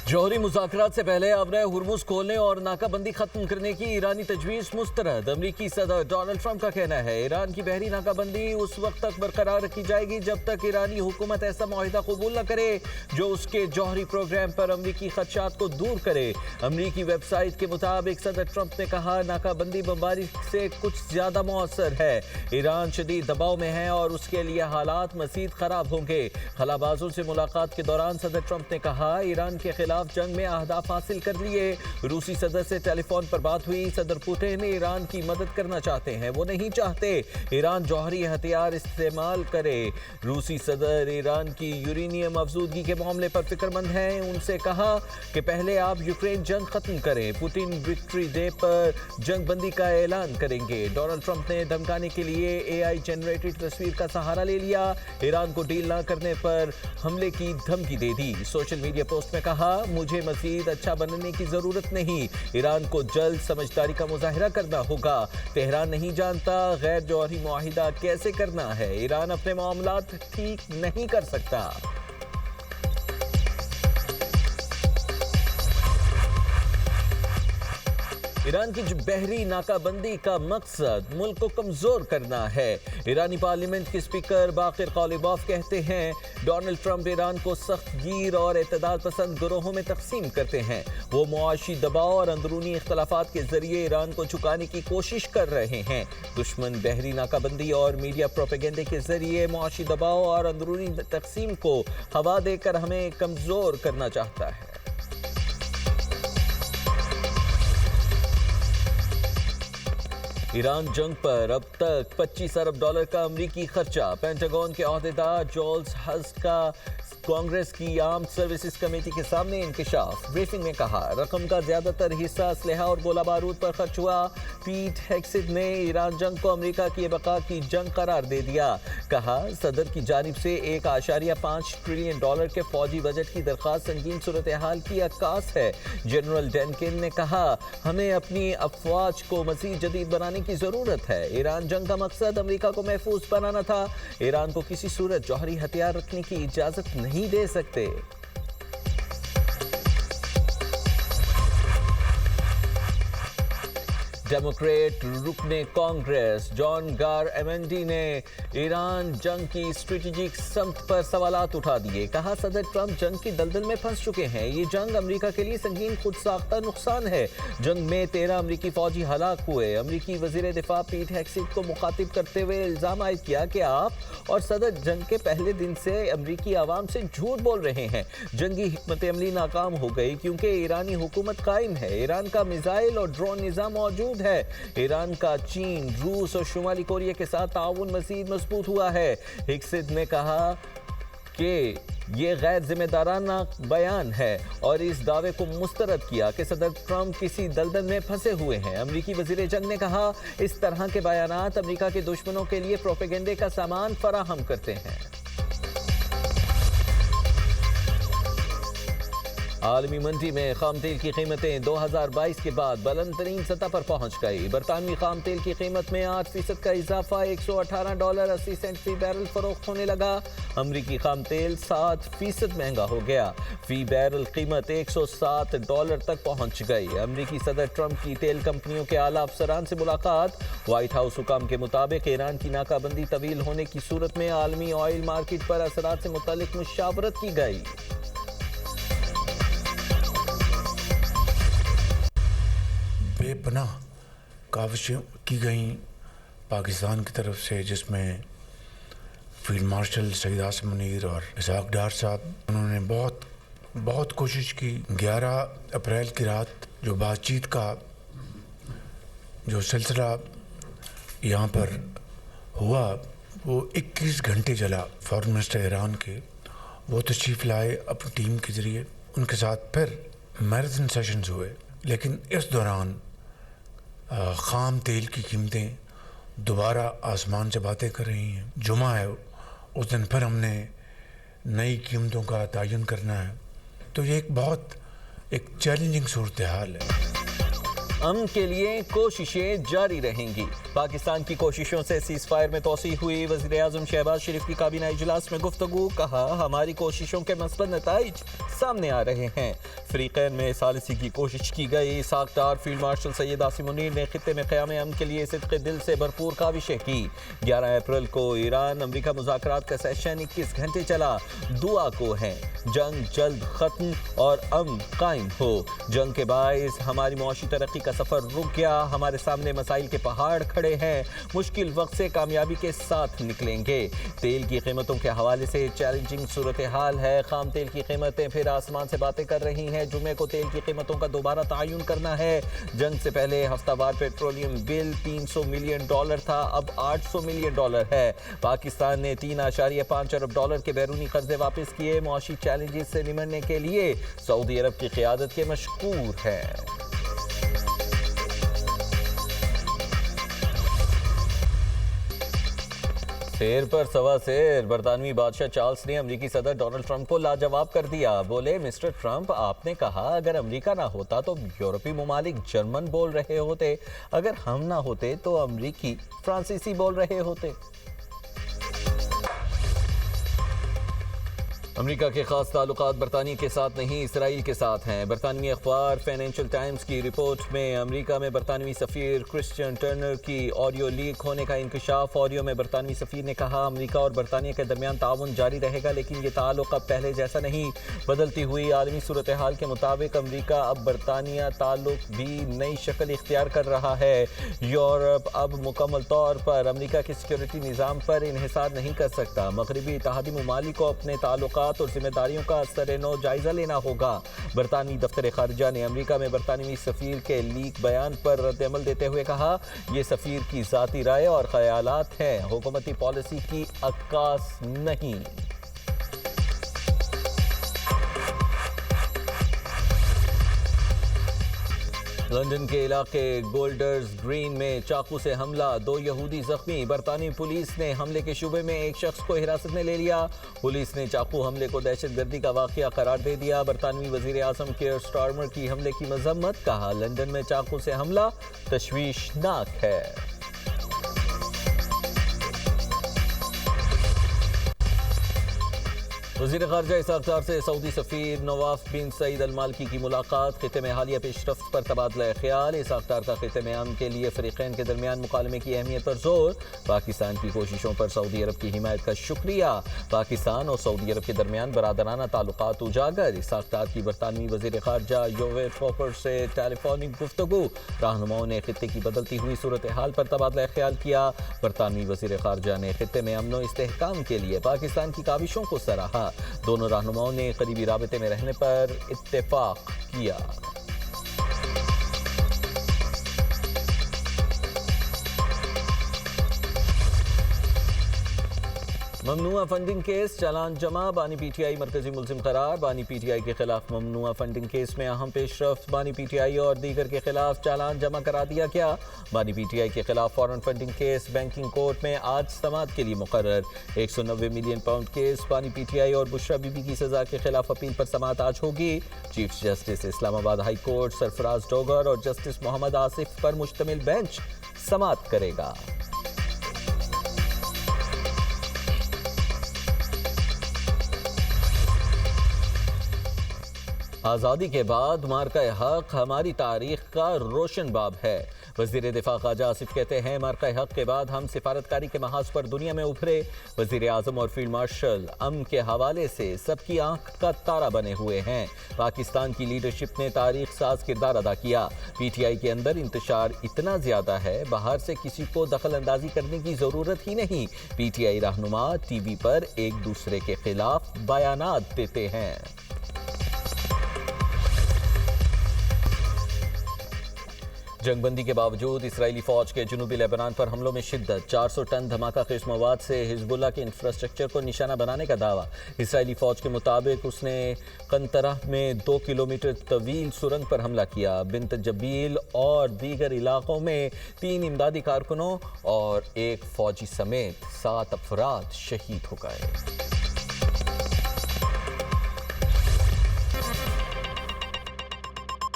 جوہری مذاکرات سے پہلے ابر ہرمز کھولنے اور ناکہ بندی ختم کرنے کی ایرانی تجویز مسترد۔ امریکی صدر ڈونلڈ ٹرمپ کا کہنا ہے ایران کی بحری ناکہ بندی اس وقت تک برقرار رکھی جائے گی جب تک ایرانی حکومت ایسا معاہدہ قبول نہ کرے جو اس کے جوہری پروگرام پر امریکی خدشات کو دور کرے۔ امریکی ویب سائٹ کے مطابق صدر ٹرمپ نے کہا ناکہ بندی بمباری سے کچھ زیادہ مؤثر ہے۔ ایران شدید دباؤ میں ہے اور اس کے لیے حالات مزید خراب ہوں گے۔ خلا بازوں سے ملاقات کے دوران صدر ٹرمپ نے کہا ایران کے خلاف جنگ میں اہداف حاصل کر لیے۔ روسی صدر سے ٹیلی فون پر بات ہوئی۔ صدر پوتن ایران کی مدد کرنا چاہتے ہیں، وہ نہیں چاہتے ایران جوہری ہتھیار استعمال کرے۔ روسی صدر ایران کی یورینیم افزودگی کے معاملے پر فکر مند ہیں۔ ان سے کہا کہ پہلے آپ یوکرین جنگ ختم کریں۔ پوتن وکٹری ڈے پر جنگ بندی کا اعلان کریں گے۔ ڈونلڈ ٹرمپ نے دھمکانے کے لیے اے آئی جنریٹڈ تصویر کا سہارا لے لیا۔ ایران کو ڈیل نہ کرنے پر حملے کی دھمکی دے دی۔ سوشل میڈیا پوسٹ میں کہا مجھے مزید اچھا بننے کی ضرورت نہیں، ایران کو جلد سمجھداری کا مظاہرہ کرنا ہوگا۔ تہران نہیں جانتا غیر جوہری معاہدہ کیسے کرنا ہے، ایران اپنے معاملات ٹھیک نہیں کر سکتا۔ ایران کی بحری ناکہ بندی کا مقصد ملک کو کمزور کرنا ہے۔ ایرانی پارلیمنٹ کے اسپیکر باقر قالیباف کہتے ہیں ڈونلڈ ٹرمپ ایران کو سخت گیر اور اعتدال پسند گروہوں میں تقسیم کرتے ہیں۔ وہ معاشی دباؤ اور اندرونی اختلافات کے ذریعے ایران کو جھکانے کی کوشش کر رہے ہیں۔ دشمن بحری ناکہ بندی اور میڈیا پروپیگنڈے کے ذریعے معاشی دباؤ اور اندرونی تقسیم کو ہوا دے کر ہمیں کمزور کرنا چاہتا ہے۔ ایران جنگ پر اب تک $25 ارب کا امریکی خرچہ۔ پینٹاگون کے عہدیدار جولز ہسٹ کا کانگریس کی آرمڈ سروسز کمیٹی کے سامنے انکشاف۔ بریفنگ میں کہا رقم کا زیادہ تر حصہ اسلحہ اور گولہ بارود پر خرچ ہوا۔ پیٹ ہیگسٹ نے ایران جنگ کو امریکہ کی بقا کی جنگ قرار دے دیا۔ کہا صدر کی جانب سے $1.5 ٹریلین کے فوجی بجٹ کی درخواست سنگین صورتحال کی عکاس ہے۔ جنرل ڈینکن نے کہا ہمیں اپنی افواج کو مزید جدید بنانے کی ضرورت ہے۔ ایران جنگ کا مقصد امریکہ کو محفوظ بنانا تھا۔ ایران کو کسی صورت جوہری ہتھیار رکھنے کی اجازت نہیں دے سکتے۔ ڈیموکریٹ رکن کانگریس جان گار ایمنڈی نے ایران جنگ کی اسٹریٹجک سمت پر سوالات اٹھا دیے۔ کہا صدر ٹرمپ جنگ کی دلدل میں پھنس چکے ہیں۔ یہ جنگ امریکہ کے لیے سنگین خود ساختہ نقصان ہے۔ جنگ میں 13 امریکی فوجی ہلاک ہوئے۔ امریکی وزیر دفاع پیٹ ہیگسٹ کو مخاطب کرتے ہوئے الزام عائد کیا کہ آپ اور صدر جنگ کے پہلے دن سے امریکی عوام سے جھوٹ بول رہے ہیں۔ جنگی حکمت عملی ناکام ہو گئی کیونکہ ایرانی حکومت قائم ہے۔ ایران کا میزائل اور ڈرون نظام موجود ہے۔ ایران کا چین، روس اور شمالی کوریا کے ساتھ تعاون مزید مضبوط ہوا ہے۔ ہگسٹ نے کہا کہ یہ غیر ذمہ دارانہ بیان ہے اور اس دعوے کو مسترد کیا کہ صدر ٹرمپ کسی دلدل میں پھنسے ہوئے ہیں۔ امریکی وزیر جنگ نے کہا اس طرح کے بیانات امریکہ کے دشمنوں کے لیے پروپیگنڈے کا سامان فراہم کرتے ہیں۔ عالمی منڈی میں خام تیل کی قیمتیں 2022 کے بعد بلند ترین سطح پر پہنچ گئی۔ برطانوی خام تیل کی قیمت میں 8% کا اضافہ $118.80 فی بیرل فروخت ہونے لگا۔ امریکی خام تیل 7% مہنگا ہو گیا۔ فی بیرل قیمت $107 تک پہنچ گئی۔ امریکی صدر ٹرمپ کی تیل کمپنیوں کے اعلیٰ افسران سے ملاقات۔ وائٹ ہاؤس حکام کے مطابق ایران کی ناکہ بندی طویل ہونے کی صورت میں عالمی آئل مارکیٹ پر اثرات سے متعلق مشاورت کی گئی۔ بے پناہ کاوشیں کی گئیں پاکستان کی طرف سے، جس میں فیلڈ مارشل سید عاصم منیر اور اسحاق ڈار صاحب انہوں نے بہت کوشش کی۔ 11 اپریل کی رات جو بات چیت کا جو سلسلہ یہاں پر ہوا وہ 21 گھنٹے چلا۔ فارن منسٹر ایران کے وہ تشریف لائے اپنی ٹیم کے ذریعے، ان کے ساتھ پھر میراتھن سیشنز ہوئے، لیکن اس دوران خام تیل کی قیمتیں دوبارہ آسمان سے باتیں کر رہی ہیں۔ جمعہ ہے، اس دن پھر ہم نے نئی قیمتوں کا تعین کرنا ہے، تو یہ ایک چیلنجنگ صورتحال ہے۔ امن کے لیے کوششیں جاری رہیں گی۔ پاکستان کی کوششوں سے سیز فائر میں توسیع ہوئی۔ وزیر اعظم شہباز شریف کی کابینہ اجلاس میں گفتگو، کہا ہماری کوششوں کے مثبت نتائج سامنے آ رہے ہیں۔ فریقین میں ثالثی کی کوشش کی گئی۔ ساکھدار فیلڈ مارشل سید عاصم منیر نے خطے میں قیام امن کے لیے صدق دل سے بھرپور کاوشیں کی۔ 11 اپریل کو ایران امریکہ مذاکرات کا سیشن 21 گھنٹے چلا۔ دعا کو ہے جنگ جلد ختم اور امن قائم ہو۔ جنگ کے باعث ہماری معاشی ترقی کا سفر رک گیا، ہمارے سامنے مسائل کے پہاڑ کھڑے ہیں، مشکل وقت سے کامیابی کے ساتھ نکلیں گے۔ تیل کی قیمتوں کے حوالے سے چیلنجنگ صورتحال ہے، خام تیل کی قیمتیں پھر آسمان سے باتیں کر رہی ہیں۔ جمعے کو تیل کی قیمتوں کا دوبارہ تعین کرنا ہے۔ جنگ سے پہلے ہفتہ وار پیٹرولیم بل $300 ملین تھا، اب $800 ملین ہے۔ پاکستان نے $3.5 ارب کے بیرونی قرضے واپس کیے۔ معاشی چیلنجز سے نمٹنے کے لیے سعودی عرب کی قیادت کے مشکور ہے۔ سیر پر سوا سیر، برطانوی بادشاہ چارلس نے امریکی صدر ڈونلڈ ٹرمپ کو لاجواب کر دیا۔ بولے، مسٹر ٹرمپ، آپ نے کہا اگر امریکہ نہ ہوتا تو یورپی ممالک جرمن بول رہے ہوتے، اگر ہم نہ ہوتے تو امریکی فرانسیسی بول رہے ہوتے۔ امریکہ کے خاص تعلقات برطانیہ کے ساتھ نہیں، اسرائیل کے ساتھ ہیں۔ برطانوی اخبار فائنینشل ٹائمز کی رپورٹ میں امریکہ میں برطانوی سفیر کرسچین ٹرنر کی آڈیو لیک ہونے کا انکشاف۔ آڈیو میں برطانوی سفیر نے کہا امریکہ اور برطانیہ کے درمیان تعاون جاری رہے گا، لیکن یہ تعلق اب پہلے جیسا نہیں۔ بدلتی ہوئی عالمی صورتحال کے مطابق امریکہ اب برطانیہ تعلق بھی نئی شکل اختیار کر رہا ہے۔ یورپ اب مکمل طور پر امریکہ کے سیکورٹی نظام پر انحصار نہیں کر سکتا۔ مغربی اتحادی ممالک کو اپنے تعلقات اور ذمہ داریوں کا سر نو جائزہ لینا ہوگا۔ برطانوی دفتر خارجہ نے امریکہ میں برطانوی سفیر کے لیک بیان پر رد عمل دیتے ہوئے کہا یہ سفیر کی ذاتی رائے اور خیالات ہیں، حکومتی پالیسی کی عکاس نہیں۔ لندن کے علاقے گولڈرز گرین میں چاقو سے حملہ، 2 یہودی زخمی۔ برطانوی پولیس نے حملے کے شبے میں ایک شخص کو حراست میں لے لیا۔ پولیس نے چاقو حملے کو دہشت گردی کا واقعہ قرار دے دیا۔ برطانوی وزیر اعظم کیئر سٹارمر کی حملے کی مذمت، کہا لندن میں چاقو سے حملہ تشویشناک ہے۔ وزیر خارجہ اسحاق ڈار سے سعودی سفیر نواف بن سعید المالکی کی ملاقات، خطے میں حالیہ پیش رفت پر تبادلہ خیال۔ اسحاق ڈار کا خطے میں امن کے لیے فریقین کے درمیان مکالمے کی اہمیت پر زور، پاکستان کی کوششوں پر سعودی عرب کی حمایت کا شکریہ۔ پاکستان اور سعودی عرب کے درمیان برادرانہ تعلقات اجاگر، اسحاق ڈار کی برطانوی وزیر خارجہ یوویٹ فوکر سے ٹیلی فونک گفتگو، رہنماؤں نے خطے کی بدلتی ہوئی صورتحال پر تبادلہ خیال کیا۔ برطانوی وزیر خارجہ نے خطے میں امن و استحکام کے لیے پاکستان کی کاوشوں کو سراہا۔ دونوں رہنماؤں نے قریبی رابطے میں رہنے پر اتفاق کیا۔ ممنوعہ فنڈنگ کیس، چالان جمع، بانی پی ٹی آئی مرکزی ملزم قرار۔ بانی پی ٹی آئی کے خلاف ممنوعہ فنڈنگ کیس میں اہم پیش رفت، بانی پی ٹی آئی اور دیگر کے خلاف چالان جمع کرا دیا گیا۔ بانی پی ٹی آئی کے خلاف foreign funding case banking court میں آج سماعت کے لیے مقرر۔ 190 ملین پاؤنڈ کیس، بانی پی ٹی آئی اور بشرا بی بی کی سزا کے خلاف اپیل پر سماعت آج ہوگی۔ چیف جسٹس اسلام آباد ہائی کورٹ سرفراز ڈوگر اور جسٹس محمد آصف پر مشتمل بینچ سماعت کرے گا۔ آزادی کے بعد مارکہ حق ہماری تاریخ کا روشن باب ہے۔ وزیر دفاع خواجہ آصف کہتے ہیں مارکہ حق کے بعد ہم سفارتکاری کے محاذ پر دنیا میں ابھرے۔ وزیر اعظم اور فیلڈ مارشل امن کے حوالے سے سب کی آنکھ کا تارا بنے ہوئے ہیں۔ پاکستان کی لیڈرشپ نے تاریخ ساز کردار ادا کیا۔ پی ٹی آئی کے اندر انتشار اتنا زیادہ ہے، باہر سے کسی کو دخل اندازی کرنے کی ضرورت ہی نہیں۔ پی ٹی آئی رہنما ٹی وی پر ایک دوسرے کے خلاف بیانات دیتے ہیں۔ جنگ بندی کے باوجود اسرائیلی فوج کے جنوبی لیبنان پر حملوں میں شدت، 400 ٹن دھماکہ خیز مواد سے حزب اللہ کے انفراسٹرکچر کو نشانہ بنانے کا دعویٰ۔ اسرائیلی فوج کے مطابق اس نے قنطرہ میں 2 کلومیٹر طویل سرنگ پر حملہ کیا۔ بنت جبیل اور دیگر علاقوں میں 3 امدادی کارکنوں اور 1 فوجی سمیت 7 افراد شہید ہو گئے۔